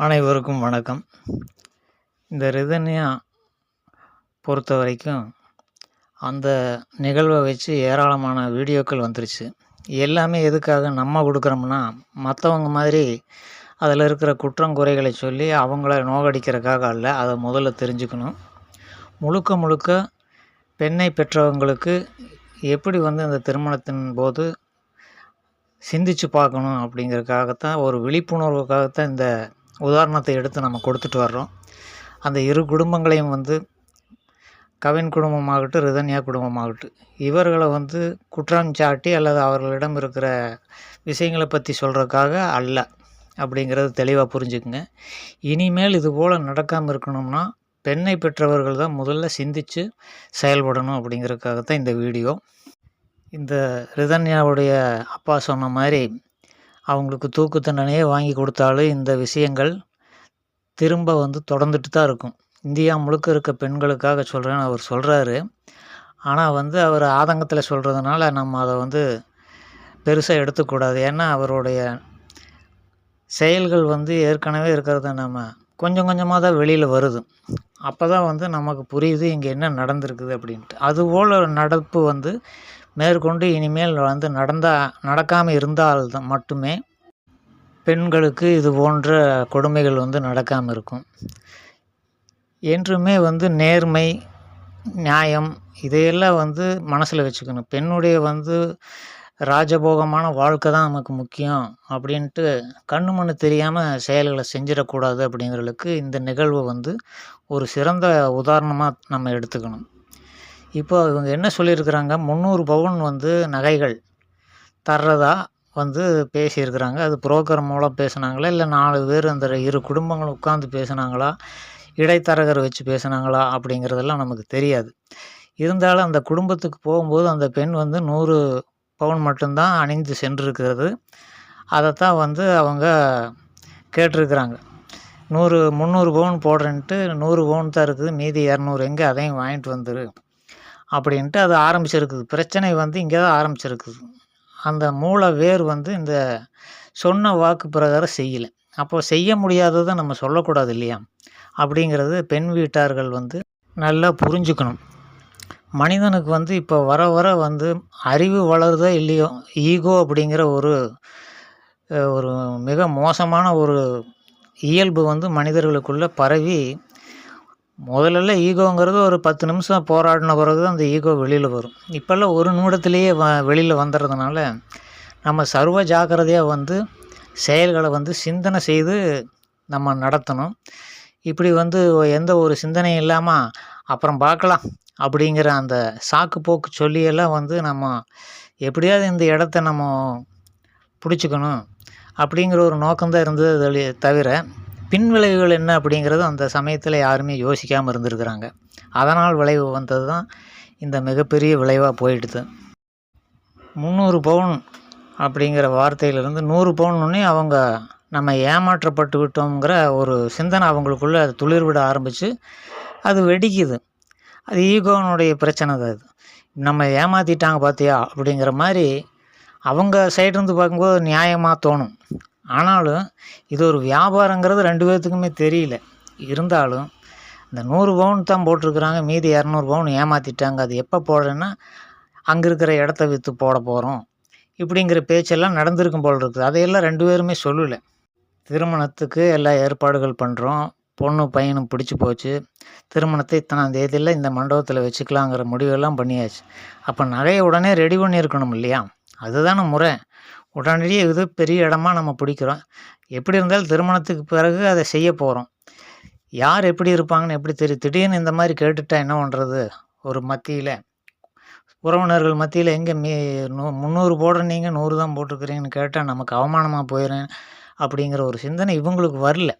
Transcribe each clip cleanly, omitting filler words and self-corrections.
அனைவருக்கும் வணக்கம். இந்த ரிதன்யா பொறுத்த வரைக்கும் அந்த நிகழ்வை வச்சு ஏராளமான வீடியோக்கள் வந்துருச்சு. எல்லாமே எதுக்காக நம்ம கொடுக்குறோம்னா, மற்றவங்க மாதிரி அதில் இருக்கிற குற்றங்குறைகளை சொல்லி அவங்கள நோகடிக்கிறதுக்காக அல்ல. அதை முதல்ல தெரிஞ்சுக்கணும். முழுக்க முழுக்க பெண்ணை பெற்றவங்களுக்கு எப்படி இந்த திருமணத்தின் போது சிந்திச்சு பார்க்கணும் அப்படிங்கிறதுக்காகத்தான், ஒரு விழிப்புணர்வுக்காகத்தான் இந்த உதாரணத்தை எடுத்து நம்ம கொடுத்துட்டு வர்றோம். அந்த இரு குடும்பங்களையும் கவின் குடும்பமாகட்டும், ரிதன்யா குடும்பமாகட்டும், இவர்களை குற்றம் சாட்டி அல்லது அவர்களிடம் இருக்கிற விஷயங்களை பற்றி சொல்கிறதுக்காக அல்ல அப்படிங்கிறது தெளிவாக புரிஞ்சுக்குங்க. இனிமேல் இதுபோல் நடக்காமல் இருக்கணும்னா பெண்ணை பெற்றவர்கள் தான் முதல்ல சிந்தித்து செயல்படணும் அப்படிங்கிறதுக்காகத்தான் இந்த வீடியோ. இந்த ரிதன்யாவுடைய அப்பா சொன்ன மாதிரி அவங்களுக்கு தூக்கு தண்டனையே வாங்கி கொடுத்தாலும் இந்த விஷயங்கள் திரும்ப தொடர்ந்துட்டு தான் இருக்கும். இந்தியா முழுக்க இருக்க பெண்களுக்காக சொல்கிறேன்னு அவர் சொல்கிறாரு. ஆனால் அவர் ஆதங்கத்தில் சொல்கிறதுனால நம்ம அதை பெருசாக எடுத்துக்கூடாது. ஏன்னா அவருடைய செயல்கள் ஏற்கனவே இருக்கிறத நம்ம கொஞ்சம் கொஞ்சமாக தான் வெளியில் வருது. அப்போ தான் நமக்கு புரியுது இங்கே என்ன நடந்திருக்குது அப்படின்ட்டு. அதுபோல் நடப்பு மேற்கொண்டு இனிமேல் நடக்காமல் இருந்தால் தான் மட்டுமே பெண்களுக்கு இது போன்ற கொடுமைகள் நடக்காமல் இருக்கும். என்றுமே நேர்மை, நியாயம் இதையெல்லாம் மனசில் வச்சுக்கணும். பெண்ணுடைய ராஜபோகமான வாழ்க்கை தான் நமக்கு முக்கியம் அப்படின்ட்டு கண்ணு மண்ணு தெரியாமல் செயல்களை செஞ்சிடக்கூடாது. அப்படிங்கிறதுக்கு இந்த நிகழ்வு ஒரு சிறந்த உதாரணமாக நம்ம எடுத்துக்கணும். இப்போ இவங்க என்ன சொல்லியிருக்கிறாங்க, 300 பவுன் நகைகள் தர்றதா பேசியிருக்கிறாங்க. அது புரோக்கர் மூலம் பேசுனாங்களா, இல்லை 4 பேர் அந்த இரு குடும்பங்களும் உட்காந்து பேசுனாங்களா, இடைத்தரகர் வச்சு பேசுனாங்களா அப்படிங்கிறதெல்லாம் நமக்கு தெரியாது. இருந்தாலும் அந்த குடும்பத்துக்கு போகும்போது அந்த பெண் 100 பவுன் மட்டும்தான் அணிந்து சென்றிருக்கிறது. அதைத்தான் அவங்க கேட்டிருக்கிறாங்க. 300 பவுன் போடுறேன்ட்டு 100 பவுன் தான் இருக்குது, மீதி 200 எங்கே, அதையும் வாங்கிட்டு வந்துரு அப்படின்ட்டு அது ஆரம்பிச்சிருக்குது. பிரச்சனை இங்கே தான் ஆரம்பிச்சிருக்குது. அந்த மூல வேர் இந்த சொன்ன வாக்கு பிரகாரம் செய்யலை. அப்போது செய்ய முடியாததை நம்ம சொல்லக்கூடாது இல்லையா? அப்படிங்கிறது பெண் வீட்டார்கள் நல்லா புரிஞ்சுக்கணும். மனிதனுக்கு இப்போ வர வர அறிவு வளருதோ இல்லையோ, ஈகோ அப்படிங்கிற ஒரு மிக மோசமான ஒரு இயல்பு மனிதர்களுக்குள்ளே பரவி, முதல்ல ஈகோங்கிறது ஒரு 10 நிமிஷம் போராடின பிறகு தான் அந்த ஈகோ வெளியில் வரும். இப்போல்லாம் ஒரு நிமிடத்துலேயே வெளியில் வந்துடுறதுனால நம்ம சர்வ ஜாக்கிரதையாக செயல்களை சிந்தனை செய்து நம்ம நடத்தணும். இப்படி எந்த ஒரு சிந்தனையும் இல்லாமல் அப்புறம் பார்க்கலாம் அப்படிங்கிற அந்த சாக்கு போக்கு சொல்லியெல்லாம் நம்ம எப்படியாவது இந்த இடத்த நம்ம பிடிச்சிக்கணும் அப்படிங்கிற ஒரு நோக்கம்தான் இருந்தது. தவிர பின்விளைவுகள் என்ன அப்படிங்கிறது அந்த சமயத்தில் யாருமே யோசிக்காமல் இருந்திருக்கிறாங்க. அதனால் விளைவு வந்தது தான் இந்த மிகப்பெரிய விளைவாக போயிடுது. 300 பவுன் அப்படிங்கிற வார்த்தையிலிருந்து 100 பவுன்னே அவங்க நம்ம ஏமாற்றப்பட்டு விட்டோங்கிற ஒரு சிந்தனை அவங்களுக்குள்ளே அது துளிர்விட ஆரம்பித்து அது வெடிக்குது. அது ஈகோனுடைய பிரச்சனை தான். அது நம்ம ஏமாற்றிட்டாங்க பார்த்தியா அப்படிங்கிற மாதிரி அவங்க சைட்லேருந்து பார்க்கும்போது நியாயமாக தோணும். ஆனாலும் இது ஒரு வியாபாரங்கிறது 2 பேர்த்துக்குமே தெரியல. இருந்தாலும் இந்த 100 பவுன் தான் போட்டிருக்கிறாங்க, மீதி 200 பவுன் ஏமாற்றிட்டாங்க. அது எப்போ போடுறேன்னா அங்கே இருக்கிற இடத்த விற்று போட போகிறோம் இப்படிங்கிற பேச்செல்லாம் நடந்திருக்கும் போல் இருக்குது. அதையெல்லாம் 2 பேருமே சொல்லலை. திருமணத்துக்கு எல்லா ஏற்பாடுகள் பண்ணுறோம், பொண்ணு பையனும் பிடிச்சி போச்சு, திருமணத்தை இத்தனாம் தேதியில் இந்த மண்டபத்தில் வச்சுக்கலாங்கிற முடிவெல்லாம் பண்ணியாச்சு. அப்போ நகையை உடனே ரெடி பண்ணியிருக்கணும் இல்லையா? அதுதானே முறை. உடனடியே இது பெரிய இடமா நம்ம பிடிக்கிறோம். எப்படி இருந்தாலும் திருமணத்துக்கு பிறகு அதை செய்ய போகிறோம். யார் எப்படி இருப்பாங்கன்னு எப்படி தெரியும்? திடீர்னு இந்த மாதிரி கேட்டுட்டா என்ன பண்ணுறது? ஒரு மத்தியில் உறவினர்கள் மத்தியில் எங்கே 300 போடுற நீங்கள் 100 தான் போட்டிருக்கிறீங்கன்னு கேட்டால் நமக்கு அவமானமாக போயிடுறேன் அப்படிங்கிற ஒரு சிந்தனை இவங்களுக்கு வரல.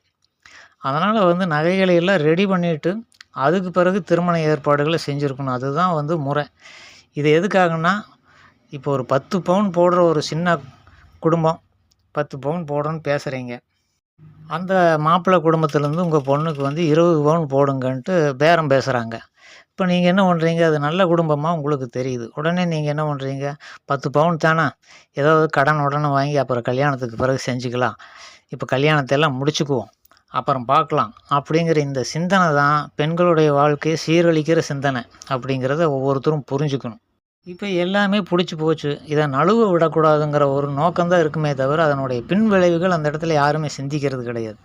அதனால் நகைகளை எல்லாம் ரெடி பண்ணிவிட்டு அதுக்கு பிறகு திருமண ஏற்பாடுகளை செஞ்சுருக்கணும். அதுதான் முறை. இது எதுக்காகன்னா, இப்போ ஒரு 10 பவுன் போடுற ஒரு சின்ன குடும்பம் 10 பவுன் போடுறோன்னு பேசுகிறீங்க. அந்த மாப்பிள்ளை குடும்பத்துலேருந்து உங்கள் பொண்ணுக்கு 20 பவுன் போடுங்கன்ட்டு பேரம் பேசுகிறாங்க. இப்போ நீங்கள் என்ன பண்ணுறீங்க? அது நல்ல குடும்பமாக உங்களுக்கு தெரியுது. உடனே நீங்கள் என்ன பண்ணுறீங்க? 10 பவுன் தானே, ஏதாவது கடன் உடனே வாங்கி அப்புறம் கல்யாணத்துக்கு பிறகு செஞ்சுக்கலாம், இப்போ கல்யாணத்தையெல்லாம் முடிச்சுக்குவோம் அப்புறம் பார்க்கலாம் அப்படிங்கிற இந்த சிந்தனை தான் பெண்களுடைய வாழ்க்கையை சீரழிக்கிற சிந்தனை அப்படிங்கிறத ஒவ்வொருத்தரும் புரிஞ்சுக்கணும். இப்போ எல்லாமே பிடிச்சி போச்சு, இதை நழுவ விடக்கூடாதுங்கிற ஒரு நோக்கம்தான் இருக்குமே தவிர அதனுடைய பின் விளைவுகள் அந்த இடத்துல யாருமே சிந்திக்கிறது கிடையாது.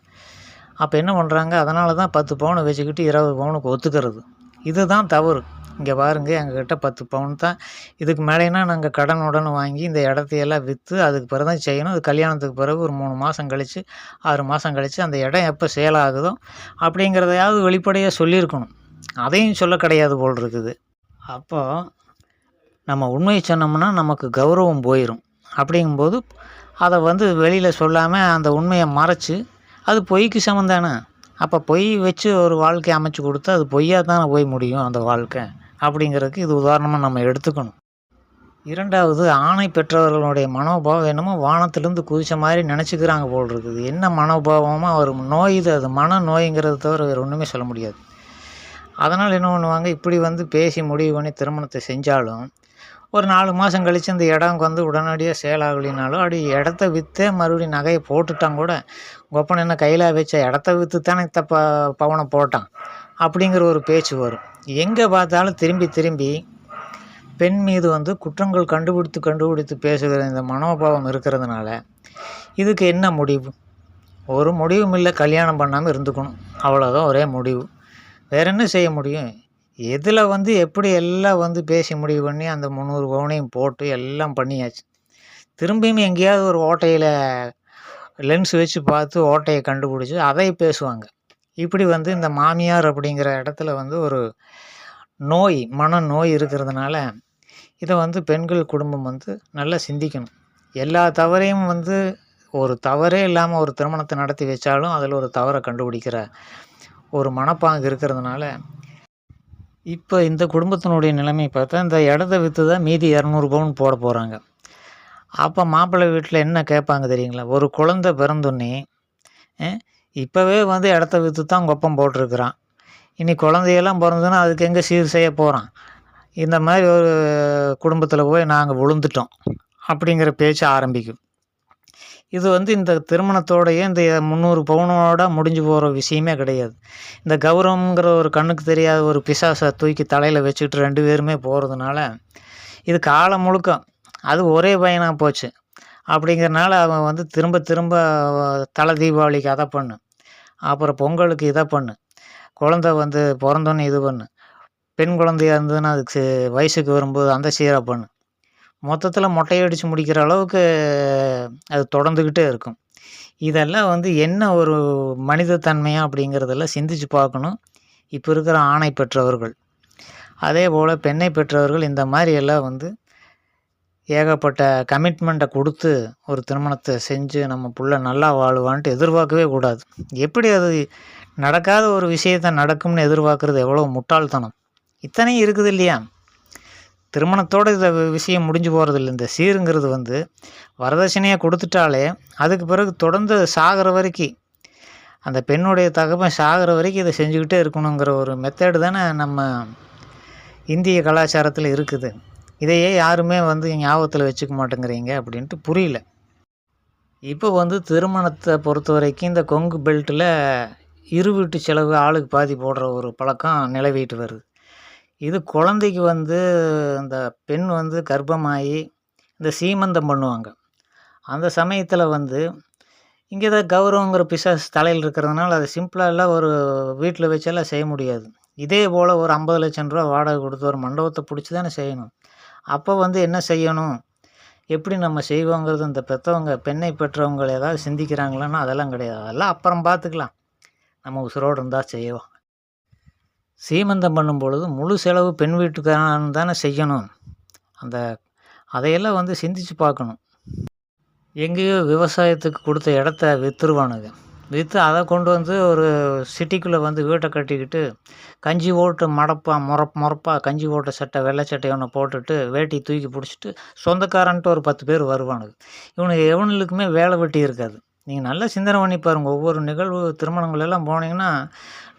அப்போ என்ன பண்ணுறாங்க, அதனால தான் 10 பவுனை வச்சுக்கிட்டு 20 பவுனுக்கு ஒத்துக்கிறது. இதுதான் தவறு. இங்கே பாருங்க, எங்ககிட்ட 10 பவுன் தான், இதுக்கு மேலேனா நாங்கள் கடனுடன் வாங்கி இந்த இடத்தையெல்லாம் விற்று அதுக்கு பிறகு தான் செய்யணும். அது கல்யாணத்துக்கு பிறகு ஒரு 3 மாதம் கழித்து 6 மாதம் கழித்து அந்த இடம் எப்போ சேல் ஆகுதோ அப்படிங்கிறதையாவது வெளிப்படையாக சொல்லியிருக்கணும். அதையும் சொல்ல கிடையாது போல் இருக்குது. அப்போது நம்ம உண்மையை சொன்னோம்னா நமக்கு கௌரவம் போயிடும். அப்படிங்கும்போது அதை வெளியில் சொல்லாமல் அந்த உண்மையை மறைச்சி, அது பொய்க்கு சமம் தானே. அப்போ பொய் வச்சு ஒரு வாழ்க்கை அமைச்சு கொடுத்தா அது பொய்யாக தானே போய் முடியும் அந்த வாழ்க்கை. அப்படிங்கிறதுக்கு இது உதாரணமாக நம்ம எடுத்துக்கணும். 2வது, ஆணை பெற்றவர்களுடைய மனோபாவம் என்னமோ வானத்திலேருந்து குதிச்ச மாதிரி நினச்சிக்கிறாங்க போல் இருக்குது. என்ன மனோபாவமாக ஒரு நோய் இது, அது மன நோய்ங்கிறத தவிர வேறு ஒன்றுமே சொல்ல முடியாது. அதனால் என்ன பண்ணுவாங்க, இப்படி பேசி முடிவு பண்ணி திருமணத்தை செஞ்சாலும் ஒரு 4 மாதம் கழித்து இந்த இடம் உடனடியாக சேல் ஆகலினாலும் அப்படி இடத்த விற்றே மறுபடியும் நகையை போட்டுட்டான் கூட, கொப்பன் என்ன கையில் வச்ச இடத்த விற்று தானே பவனை போட்டான் அப்படிங்கிற ஒரு பேச்சு வரும். எங்கே பார்த்தாலும் திரும்பி திரும்பி பெண் மீது குற்றங்கள் கண்டுபிடித்து பேசுகிற இந்த மனோபாவம் இருக்கிறதுனால இதுக்கு என்ன முடிவு? ஒரு முடிவும் இல்லை, கல்யாணம் பண்ணாமல் இருந்துக்கணும், அவ்வளோதான் ஒரே முடிவு. வேறு என்ன செய்ய முடியும்? எதில் எப்படி எல்லாம் பேசி முடிவு பண்ணி அந்த 300 பவுனையும் போட்டு எல்லாம் பண்ணியாச்சு. திரும்பியும் எங்கேயாவது ஒரு ஓட்டையில் லென்ஸ் வச்சு பார்த்து ஓட்டையை கண்டுபிடிச்சி அதை பேசுவாங்க. இப்படி இந்த மாமியார் அப்படிங்கிற இடத்துல ஒரு நோய், மனநோய் இருக்கிறதுனால இதை பெண்கள் குடும்பம் நல்லா சிந்திக்கணும். எல்லா தவறையும் ஒரு தவறே இல்லாமல் ஒரு திருமணத்தை நடத்தி வச்சாலும் அதில் ஒரு தவறை கண்டுபிடிக்கிற ஒரு மனப்பாங்கு இருக்கிறதுனால இப்போ இந்த குடும்பத்தினுடைய நிலைமை பார்த்தா, இந்த இடத்த விற்று தான் மீதி 200 பவுன் போட போகிறாங்க. அப்போ மாப்பிள்ளை வீட்டில் என்ன கேட்பாங்க தெரியுங்களா? ஒரு குழந்தை பிறந்தோன்னே இப்போவே இடத்த விற்று தான் கொப்பம் போட்டிருக்கிறான், இனி குழந்தையெல்லாம் பிறந்ததுன்னா அதுக்கு எங்கே சீர் செய்ய போகிறான், இந்த மாதிரி ஒரு குடும்பத்தில் போய் நாங்கள் விழுந்துட்டோம் அப்படிங்கிற பேச்சு ஆரம்பிக்கும். இது இந்த திருமணத்தோடைய இந்த 300 பவுனோட முடிஞ்சு போகிற விஷயமே கிடையாது. இந்த கௌரவங்கிற ஒரு கண்ணுக்கு தெரியாத ஒரு பிசாசை தூக்கி தலையில் வச்சுக்கிட்டு 2 பேருமே போகிறதுனால இது காலம் முழுக்க அது ஒரே பையனாக போச்சு. அப்படிங்கிறனால அவன் திரும்ப திரும்ப தலை தீபாவளிக்கு அதை பண்ணு, அப்புறம் பொங்கலுக்கு இதை பண்ணு, குழந்தை பிறந்தோன்னே இது பண்ணு, பெண் குழந்தையாக இருந்ததுன்னா அதுக்கு வயசுக்கு வரும்போது அந்த சீராக பண்ணு, மொத்தத்தில் மொட்டையடித்து முடிக்கிற அளவுக்கு அது தொடர்ந்துக்கிட்டே இருக்கும். இதெல்லாம் என்ன ஒரு மனிதத்தன்மையா அப்படிங்கிறதெல்லாம் சிந்திச்சு பார்க்கணும் இப்போ இருக்கிற ஆணை பெற்றவர்கள். அதே போல் பெண்ணை பெற்றவர்கள் இந்த மாதிரி எல்லாம் ஏகப்பட்ட கமிட்மெண்ட்டை கொடுத்து ஒரு திருமணத்தை செஞ்சு நம்ம புள்ள நல்லா வாழுவான்ட்டு எதிர்பார்க்கவே கூடாது. எப்படி அது நடக்காத ஒரு விஷயத்தை நடக்கும்னு எதிர்பார்க்குறது எவ்வளோ முட்டாள்தனம். இத்தனையும் இருக்குது இல்லையா? திருமணத்தோடு இந்த விஷயம் முடிஞ்சு போகிறதில்ல. இந்த சீருங்கிறது வரதட்சணையாக கொடுத்துட்டாலே அதுக்கு பிறகு தொடர்ந்து சாகிற வரைக்கும், அந்த பெண்ணுடைய தகப்பன் சாகிற வரைக்கும் இதை செஞ்சுக்கிட்டே இருக்கணுங்கிற ஒரு மெத்தேடு தானே நம்ம இந்திய கலாச்சாரத்தில் இருக்குது. இதையே யாருமே ஞாபகத்தில் வச்சுக்க மாட்டேங்கிறீங்க அப்படின்ட்டு புரியல. இப்போ திருமணத்தை பொறுத்த வரைக்கும் இந்த கொங்கு பெல்ட்டில் இரு வீட்டு செலவு ஆளுக்கு பாதி போடுற ஒரு பழக்கம் நிலவிட்டு வருது. இது குழந்தைக்கு இந்த பெண் கர்ப்பமாகி இந்த சீமந்தம் பண்ணுவாங்க. அந்த சமயத்தில் இங்கே தான் கௌரவங்கிற பிசாசு தலையில் இருக்கிறதுனால அதை சிம்பிளாக எல்லாம் ஒரு வீட்டில் வச்செல்லாம் செய்ய முடியாது. இதே போல் ஒரு 50 லட்சம் ரூபா வாடகை கொடுத்து ஒரு மண்டபத்தை பிடிச்சி தானே செய்யணும். அப்போ என்ன செய்யணும், எப்படி நம்ம செய்வோங்கிறது இந்த பெற்றவங்க, பெண்ணை பெற்றவங்க ஏதாவது சிந்திக்கிறாங்களான்னா அதெல்லாம் கிடையாது. அதெல்லாம் அப்புறம் பார்த்துக்கலாம், நம்ம உசுரோடு இருந்தால் செய்வோம். சீமந்தம் பண்ணும் பொழுது முழு செலவு பெண் வீட்டுக்காரன் தானே செய்யணும். அதையெல்லாம் சிந்திச்சு பார்க்கணும். எங்கேயோ விவசாயத்துக்கு கொடுத்த இடத்த விற்றுருவானுங்க. விற்று அதை கொண்டு ஒரு சிட்டிக்குள்ளே வீட்டை கட்டிக்கிட்டு கஞ்சி ஓட்டு முறப்பாக கஞ்சி ஓட்ட சட்டை வெள்ளை சட்டை ஒன்று போட்டுட்டு வேட்டி தூக்கி பிடிச்சிட்டு சொந்தக்காரன்ட்டு ஒரு 10 பேர் வருவானுங்க. இவனுக்கு எவனுக்குமே வேலை வெட்டி இருக்காது. நீங்கள் நல்லா சிந்தனை பண்ணி பாருங்கள். ஒவ்வொரு நிகழ்வு திருமணங்கள் எல்லாம் போனீங்கன்னா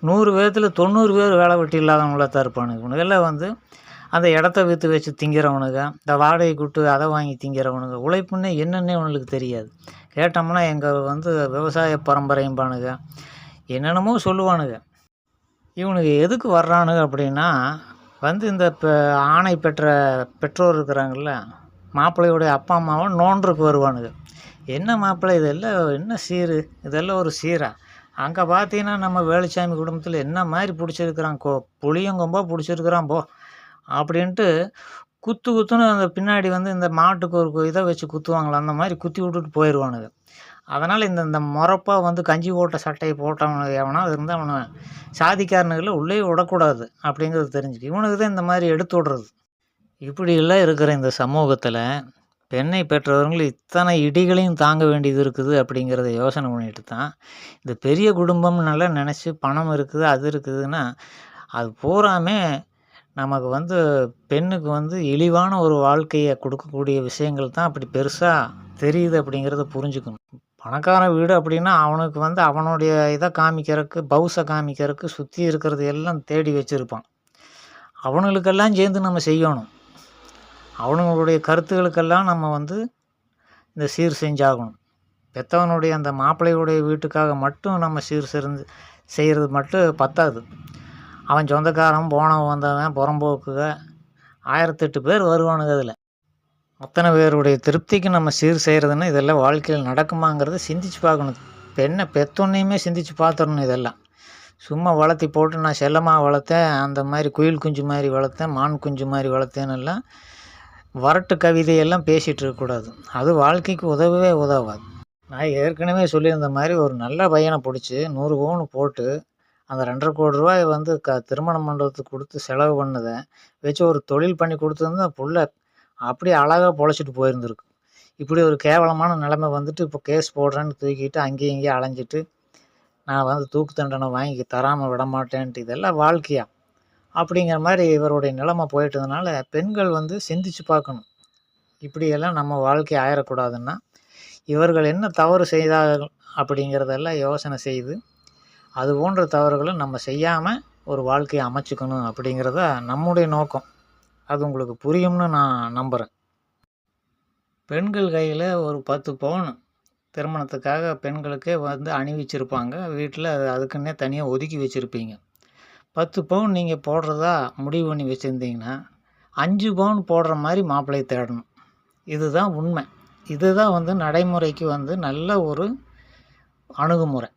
100 பேர்த்தில் 90 பேர் வேலை வெட்டி இல்லாதவங்களாக தான் இருப்பானுங்க. இவனுக்கெல்லாம் அந்த இடத்த விற்று வச்சு திங்கிறவனுங்க, இந்த வாடகை கூட்டு அதை வாங்கி திங்கிறவனுங்க. உழைப்புன்னே என்னென்னே அவனுக்கு தெரியாது. கேட்டோம்னா எங்கள் விவசாய பரம்பரையும்பானுங்க. என்னென்னமோ சொல்லுவானுங்க. இவனுங்க எதுக்கு வர்றானுங்க அப்படின்னா, வந்து இந்த ஆணை பெற்ற பெற்றோர் இருக்கிறாங்கள்ல, மாப்பிள்ளையுடைய அப்பா அம்மாவை நோண்டுறதுக்கு வருவானுங்க. என்ன மாப்பிள்ளை இதெல்லாம் என்ன சீர்? இதெல்லாம் ஒரு சீரா? அங்கே பார்த்தீங்கன்னா நம்ம வேலுச்சாமி குடும்பத்தில் என்ன மாதிரி பிடிச்சிருக்கிறான், புளியங்கொம்பா பிடிச்சிருக்கிறான் போ அப்படின்ட்டு குத்துன்னு அந்த பின்னாடி வந்து இந்த மாட்டுக்கு ஒரு இதை வச்சு குத்துவாங்களே, அந்த மாதிரி குத்தி விட்டுட்டு போயிடுவானுங்க. அதனால் இந்த இந்த முறப்பா வந்து கஞ்சி ஓட்ட சட்டையை போட்டவனுக்கு எவனா இருந்தால் அவனை சாதிக்காரனுகளை உள்ளே விடக்கூடாது அப்படிங்கிறது தெரிஞ்சுக்கு இவனுக்கு தான் இந்த மாதிரி எடுத்து விடுறது. இப்படியெல்லாம் இருக்கிற இந்த சமூகத்தில் பெண்ணை பெற்றவர்கள் இத்தனை இடிகளையும் தாங்க வேண்டியது இருக்குது அப்படிங்கிறத யோசனை பண்ணிட்டு தான் இந்த பெரிய குடும்பம் நல்லா நினச்சி பணம் இருக்குது அது இருக்குதுன்னா அது பூராமே நமக்கு வந்து பெண்ணுக்கு வந்து இழிவான ஒரு வாழ்க்கையை கொடுக்கக்கூடிய விஷயங்கள் தான் அப்படி பெருசாக தெரியுது அப்படிங்கிறத புரிஞ்சுக்கணும். பணக்கார வீடு அப்படின்னா அவனுக்கு வந்து அவனுடைய இதை காமிக்கிறதுக்கு பவுஸை காமிக்கிறதுக்கு சுற்றி இருக்கிறது எல்லாம் தேடி வச்சுருப்பான். அவனுங்களுக்கெல்லாம் சேர்ந்து நம்ம செய்யணும். அவனுங்களுடைய கருத்துக்களுக்கெல்லாம் நம்ம வந்து இந்த சீர் செஞ்சாகணும். பெற்றவனுடைய அந்த மாப்பிள்ளையுடைய வீட்டுக்காக மட்டும் நம்ம சீர் செய்கிறது மட்டும் பத்தாது. அவன் சொந்தக்காரன் போனவன் வந்தவன் புறம்போக்குக 1008 பேர் வருவானுங்க. அதில் அத்தனை பேருடைய திருப்திக்கு நம்ம சீர் செய்கிறதுன்னா இதெல்லாம் வாழ்க்கையில் நடக்குமாங்கிறத சிந்திச்சு பார்க்கணும். பெண்ணை பெற்றோன்னையுமே சிந்திச்சு பார்த்துடணும். இதெல்லாம் சும்மா வளர்த்தி போட்டு நான் செல்லமாக வளர்த்தேன், அந்த மாதிரி குயில் குஞ்சு மாதிரி வளர்த்தேன், மான் குஞ்சு மாதிரி வளர்த்தேன்னெல்லாம் வரட்டு கவிதையெல்லாம் பேசிகிட்டு இருக்கக்கூடாது. அது வாழ்க்கைக்கு உதவவே உதவாது. நான் ஏற்கனவே சொல்லியிருந்த மாதிரி ஒரு நல்ல பையனை பிடிச்சி 100 பவுன் போட்டு அந்த 2.5 கோடி ரூபாய் வந்து திருமண மண்டபத்துக்கு கொடுத்து செலவு பண்ணதை வச்சு ஒரு தொழில் பண்ணி கொடுத்துருந்து புள்ள அப்படியே அழகாக பொழைச்சிட்டு போயிருந்துருக்கு. இப்படி ஒரு கேவலமான நிலைமை வந்துட்டு இப்போ கேஸ் போடுறேன்னு தூக்கிட்டு அங்கேயும் இங்கேயும் அலைஞ்சிட்டு நான் வந்து தூக்கு தண்டனை வாங்கி தராமல் விட மாட்டேன்ட்டு இதெல்லாம் வாழ்க்கையா அப்படிங்கிற மாதிரி இவருடைய நிலைமை போயிட்டதுனால பெண்கள் வந்து சிந்திச்சு பார்க்கணும். இப்படியெல்லாம் நம்ம வாழ்க்கை ஆயிடக்கூடாதுன்னா இவர்கள் என்ன தவறு செய்தார்கள் அப்படிங்கிறதெல்லாம் யோசனை செய்து அது போன்ற தவறுகளை நம்ம செய்யாமல் ஒரு வாழ்க்கையை அமைச்சுக்கணும் அப்படிங்கிறத நம்முடைய நோக்கம். அது உங்களுக்கு புரியும்னு நான் நம்புகிறேன். பெண்கள் கையில் ஒரு 10 பவுன் திருமணத்துக்காக பெண்களுக்கே வந்து அணிவிச்சிருப்பாங்க. வீட்டில் அதுக்குன்னே தனியாக ஒதுக்கி வச்சுருப்பீங்க. 10 பவுன் நீங்கள் போடுறதா முடிவு பண்ணி வச்சுருந்தீங்கன்னா 5 பவுன் போடுற மாதிரி மாப்பிள்ளையை தேடணும். இதுதான் உண்மை. இதுதான் வந்து நடைமுறைக்கு வந்து நல்ல ஒரு அணுகுமுறை.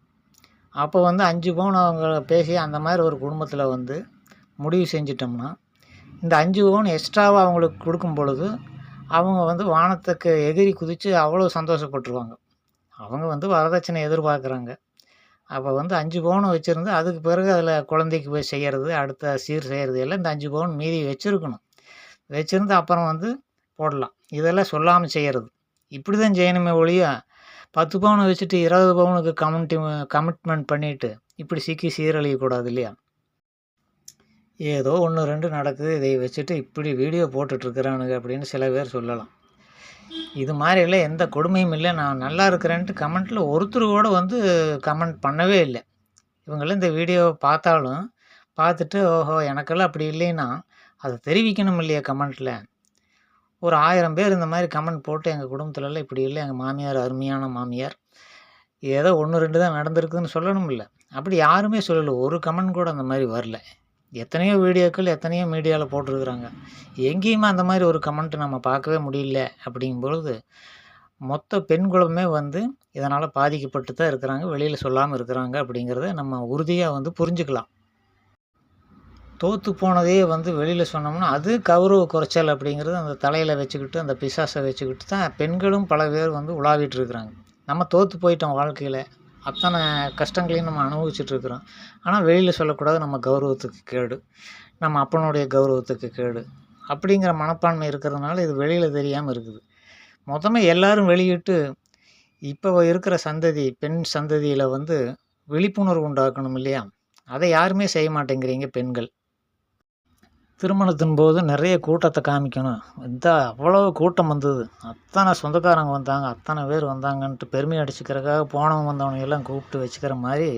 அப்போ வந்து 5 பவுன் அவங்க பேசி அந்த மாதிரி ஒரு குடும்பத்தில் வந்து முடிவு செஞ்சிட்டோம்னா இந்த 5 பவுன் எக்ஸ்ட்ராவாக அவங்களுக்கு கொடுக்கும் பொழுது அவங்க வந்து வானத்துக்கு எகிரி குதித்து அவ்வளோ சந்தோஷப்பட்டுருவாங்க. அவங்க வந்து வரதட்சணை எதிர்பார்க்குறாங்க. அப்போ வந்து 5 பவுன் வச்சுருந்து அதுக்கு பிறகு அதில் குழந்தைக்கு போய் செய்கிறது, அடுத்த சீர் செய்கிறது எல்லாம் இந்த 5 பவுன் மீதி வச்சுருக்கணும். வச்சுருந்து அப்புறம் வந்து போடலாம். இதெல்லாம் சொல்லாமல் செய்கிறது. இப்படி தான் செய்யணுமே ஒழிய 10 பவுன் வச்சுட்டு 20 பவுனுக்கு கமிட்மெண்ட் பண்ணிவிட்டு இப்படி சிக்கி சீரழியக்கூடாது இல்லையா? ஏதோ 1, 2 நடக்குது, இதை வச்சுட்டு இப்படி வீடியோ போட்டுட்ருக்குறானுங்க அப்படின்னு சில பேர் சொல்லலாம். இது மாதிரியெல்லாம் எந்த கொடுமையும் இல்லை. நான் நல்லா இருக்கிறேன்ட்டு கமெண்ட்டில் ஒருத்தர் கூட வந்து கமெண்ட் பண்ணவே இல்லை. இவங்களாம் இந்த வீடியோவை பார்த்தாலும் பார்த்துட்டு ஓஹோ எனக்கெல்லாம் அப்படி இல்லைன்னா அதை தெரிவிக்கணும் இல்லையா கமெண்ட்டில். ஒரு 1000 பேர் இந்த மாதிரி கமெண்ட் போட்டு எங்கள் குடும்பத்துலலாம் இப்படி இல்லை, எங்கள் மாமியார் அருமையான மாமியார், ஏதோ 1, 2 தான் நடந்திருக்குதுன்னு சொல்லணும் இல்லை. அப்படி யாருமே சொல்லலை. ஒரு கமெண்ட் கூட அந்த மாதிரி வரல. எத்தனையோ வீடியோக்கள் எத்தனையோ மீடியாவில் போட்டிருக்கிறாங்க. எங்கேயுமே அந்த மாதிரி ஒரு கமெண்ட் நம்ம பார்க்கவே முடியல. அப்படிங்கும்பொழுது மொத்த பெண்களுமே வந்து இதனால் பாதிக்கப்பட்டு தான் இருக்கிறாங்க, வெளியில் சொல்லாமல் இருக்கிறாங்க அப்படிங்கிறத நம்ம உறுதியாக வந்து புரிஞ்சுக்கலாம். தோற்று போனதையே வந்து வெளியில் சொன்னோம்னா அது கௌரவ குறைச்சல் அப்படிங்கிறது அந்த தலையில் வச்சுக்கிட்டு அந்த பிசாசை வச்சுக்கிட்டு தான் பெண்களும் பல பேர் வந்து உலாவிட்டு இருக்கிறாங்க. நம்ம தோற்று போயிட்டோம் வாழ்க்கையில், அத்தனை கஷ்டங்களையும் நம்ம அனுபவிச்சுட்ருக்குறோம். ஆனால் வெளியில் சொல்லக்கூடாது, நம்ம கௌரவத்துக்கு கேடு, நம்ம அப்பனுடைய கௌரவத்துக்கு கேடு அப்படிங்கிற மனப்பான்மை இருக்கிறதுனால இது வெளியில் தெரியாமல் இருக்குது. மொத்தமாக எல்லோரும் வெளியிட்டு இப்போ இருக்கிற சந்ததி பெண் சந்ததியில் வந்து விழிப்புணர்வு உண்டாக்கணும் இல்லையா? அதை யாருமே செய்ய மாட்டேங்கிறீங்க பெண்கள். திருமணத்தின் போது நிறைய கூட்டத்தை காமிக்கணும். அவ்வளோ கூட்டம் வந்தது, அத்தனை சொந்தக்காரங்க வந்தாங்க, அத்தனை பேர் வந்தாங்கன்ட்டு பெருமை அடிச்சுக்கிறதுக்காக போனவங்க வந்தவங்க எல்லாம் கூப்பிட்டு வச்சுக்கிற மாதிரி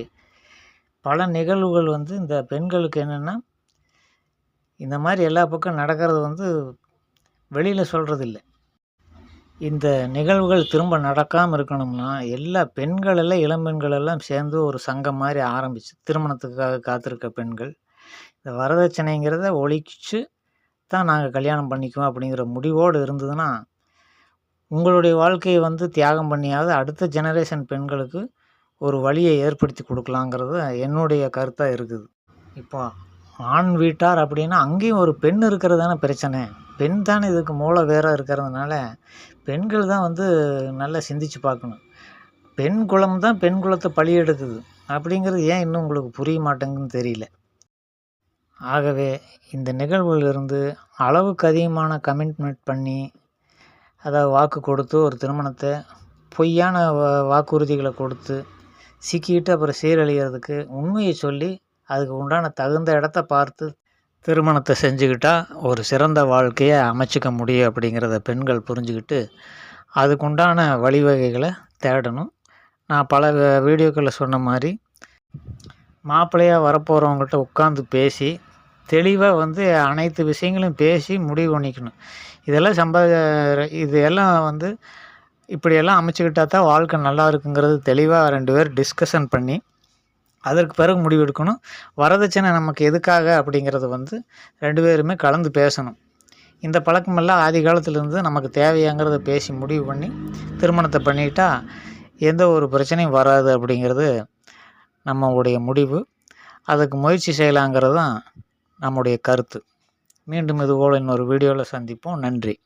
பல நிகழ்வுகள் வந்து இந்த பெண்களுக்கு என்னென்னா இந்த மாதிரி எல்லா பக்கம் நடக்கிறது வந்து வெளியில் சொல்கிறதில்ல. இந்த நிகழ்வுகள் திரும்ப நடக்காமல் இருக்கணும்னா எல்லா பெண்கள் எல்லாம் இளம்பெண்கள் எல்லாம் சேர்ந்து ஒரு சங்கம் மாதிரி ஆரம்பிச்சு திருமணத்துக்காக காத்திருக்க பெண்கள் இந்த வரதட்சணைங்கிறத ஒழிச்சு தான் நாங்கள் கல்யாணம் பண்ணிக்குவோம் அப்படிங்கிற முடிவோடு இருந்ததுன்னா உங்களுடைய வாழ்க்கையை வந்து தியாகம் பண்ணியாவது அடுத்த ஜெனரேஷன் பெண்களுக்கு ஒரு வழியை ஏற்படுத்தி கொடுக்கலாங்கிறது என்னுடைய கருத்தாக இருக்குது. இப்போ ஆண் வீட்டார் அப்படின்னா அங்கேயும் ஒரு பெண் இருக்கிறது தானே பிரச்சனை. பெண் தானே இதுக்கு மூல வேற இருக்கிறதுனால பெண்கள் தான் வந்து நல்லா சிந்திச்சு பார்க்கணும். பெண் குலம் தான் பெண் குலத்தை பழி எடுக்குது அப்படிங்கிறது ஏன் இன்னும் உங்களுக்கு புரிய மாட்டேங்குதுன்னு தெரியல. ஆகவே இந்த நிகழ்வுகளிலிருந்து அளவுக்கு அதிகமான கமிட்மெண்ட் பண்ணி அதாவது வாக்கு கொடுத்து ஒரு திருமணத்தை பொய்யான வாக்குறுதிகளை கொடுத்து சிக்கிட்டு அப்புறம் சீரழிகிறதுக்கு உண்மையை சொல்லி அதுக்கு உண்டான தகுந்த இடத்த பார்த்து திருமணத்தை செஞ்சுக்கிட்டால் ஒரு சிறந்த வாழ்க்கையை அமைச்சிக்க முடியும் அப்படிங்கிறத பெண்கள் புரிஞ்சுக்கிட்டு அதுக்குண்டான வழிவகைகளை தேடணும். நான் பல வீடியோக்களில் சொன்ன மாதிரி மாப்பிள்ளையாக வரப்போகிறவங்கள்ட்ட உட்காந்து பேசி தெளிவாக வந்து அனைத்து விஷயங்களையும் பேசி முடிவு பண்ணிக்கணும். இதெல்லாம் இதெல்லாம் வந்து இப்படியெல்லாம் அமைச்சுக்கிட்டா தான் வாழ்க்கை நல்லா இருக்குங்கிறது தெளிவாக 2 பேர் டிஸ்கஷன் பண்ணி அதற்கு பிறகு முடிவெடுக்கணும். வரதட்சணை நமக்கு எதுக்காக அப்படிங்கிறது வந்து 2 பேருமே கலந்து பேசணும். இந்த பழக்கமெல்லாம் ஆதி காலத்திலேருந்து நமக்கு தேவையாங்கிறத பேசி முடிவு பண்ணி திருமணத்தை பண்ணிக்கிட்டா எந்த ஒரு பிரச்சனையும் வராது அப்படிங்கிறது நம்மளுடைய முடிவு. அதுக்கு முயற்சி செய்யலாங்கிறது தான் நம்முடைய கருத்து. மீண்டும் இதுபோல் இன்னொரு வீடியோவில் சந்திப்போம். நன்றி.